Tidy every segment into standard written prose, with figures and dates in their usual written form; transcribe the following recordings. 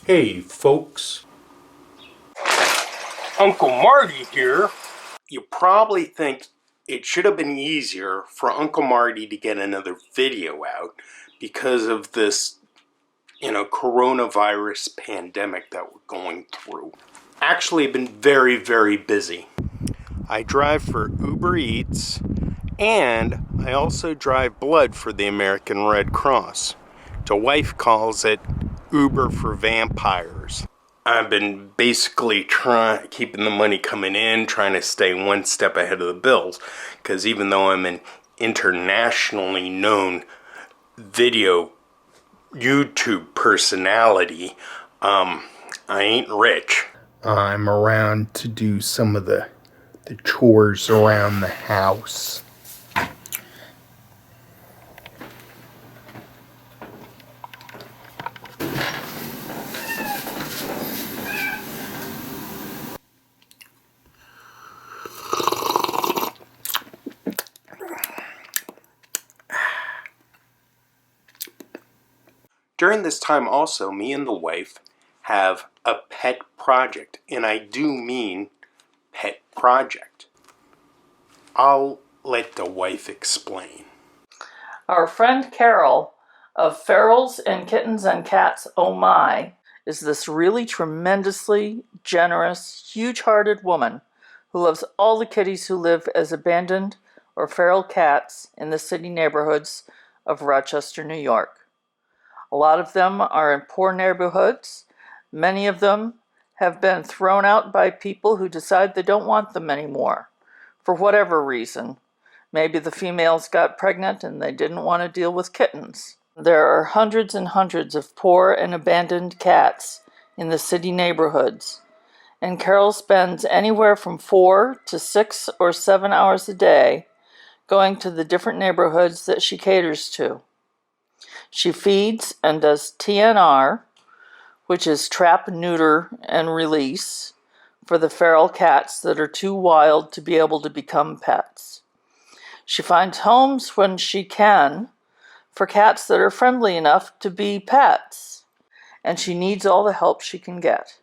Hey folks, Uncle Marty here. You probably think it should have been easier for Uncle Marty to get another video out because of this, coronavirus pandemic that we're going through. Actually, I've been very, very busy. I drive for Uber Eats and I also drive blood for the American Red Cross. Da Wife calls it Uber for vampires. I've been basically keeping the money coming in, trying to stay one step ahead of the bills. Because even though I'm an internationally known video YouTube personality, I ain't rich. I'm around to do some of the chores around the house. During this time also, me and the wife have a pet project, and I do mean pet project. I'll let the wife explain. Our friend Carol of Ferals and Kittens and Cats Oh My is this really tremendously generous, huge-hearted woman who loves all the kitties who live as abandoned or feral cats in the city neighborhoods of Rochester, New York. A lot of them are in poor neighborhoods. Many of them have been thrown out by people who decide they don't want them anymore, for whatever reason. Maybe the females got pregnant and they didn't want to deal with kittens. There are hundreds and hundreds of poor and abandoned cats in the city neighborhoods, and Carol spends anywhere from 4 to 6 or 7 hours a day going to the different neighborhoods that she caters to. She feeds and does TNR, which is trap, neuter, and release, for the feral cats that are too wild to be able to become pets. She finds homes when she can for cats that are friendly enough to be pets, and she needs all the help she can get.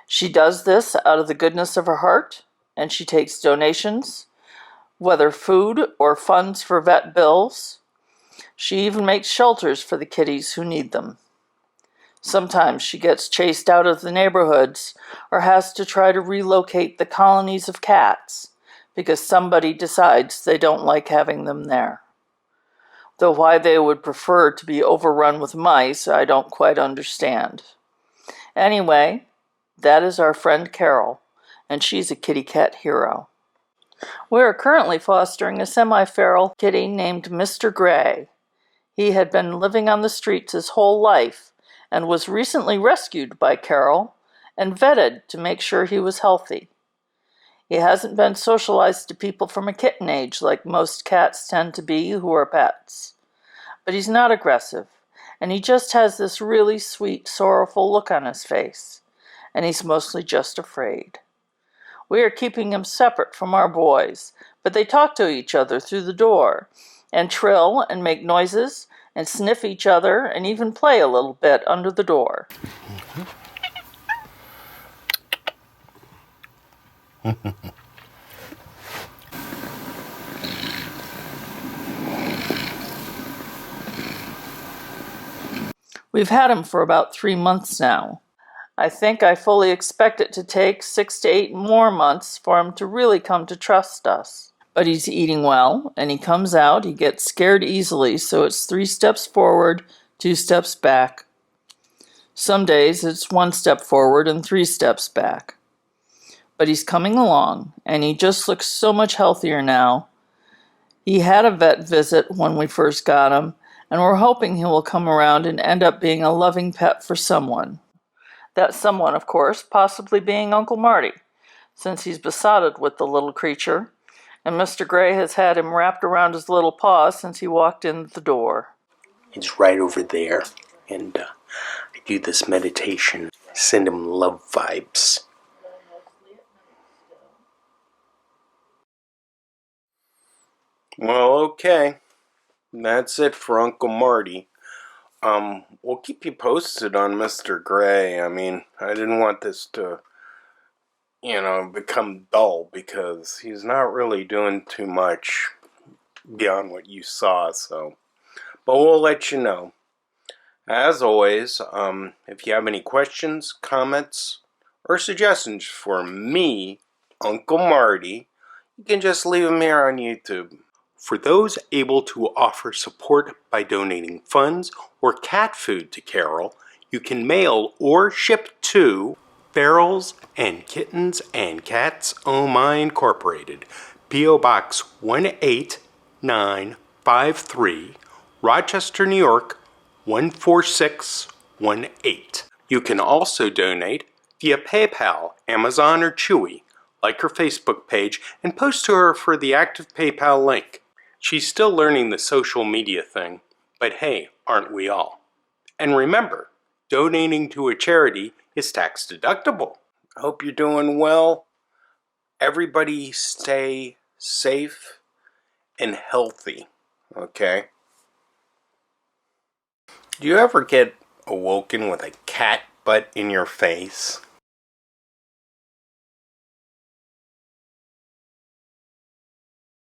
She does this out of the goodness of her heart, and she takes donations, whether food or funds for vet bills. She even makes shelters for the kitties who need them. Sometimes she gets chased out of the neighborhoods or has to try to relocate the colonies of cats because somebody decides they don't like having them there. Though why they would prefer to be overrun with mice, I don't quite understand. Anyway, that is our friend Carol, and she's a kitty cat hero. We are currently fostering a semi-feral kitty named Mr. Gray. He had been living on the streets his whole life and was recently rescued by Carol and vetted to make sure he was healthy. He hasn't been socialized to people from a kitten age like most cats tend to be who are pets. But he's not aggressive, and he just has this really sweet, sorrowful look on his face, and he's mostly just afraid. We are keeping him separate from our boys, but they talk to each other through the door, and trill and make noises and sniff each other and even play a little bit under the door. We've had him for about 3 months now. I think I fully expect it to take 6 to 8 more months for him to really come to trust us. But he's eating well, and he comes out, he gets scared easily, so it's 3 steps forward, 2 steps back. Some days it's 1 step forward and 3 steps back. But he's coming along, and he just looks so much healthier now. He had a vet visit when we first got him, and we're hoping he will come around and end up being a loving pet for someone. That someone, of course, possibly being Uncle Marty, since he's besotted with the little creature, and Mr. Gray has had him wrapped around his little paw since he walked in the door. It's right over there, and I do this meditation, send him love vibes. Well, okay. That's it for Uncle Marty. We'll keep you posted on Mr. Gray. I mean, I didn't want this to, become dull because he's not really doing too much beyond what you saw, so. But we'll let you know. As always, if you have any questions, comments, or suggestions for me, Uncle Marty, you can just leave them here on YouTube. For those able to offer support by donating funds or cat food to Carol, you can mail or ship to Ferals and Kittens and Cats Oh My Incorporated, P.O. Box 18953, Rochester, New York 14618. You can also donate via PayPal, Amazon, or Chewy. Like her Facebook page and post to her for the active PayPal link. She's still learning the social media thing, but hey, aren't we all? And remember, donating to a charity is tax deductible. I hope you're doing well. Everybody stay safe and healthy, okay? Do you ever get awoken with a cat butt in your face?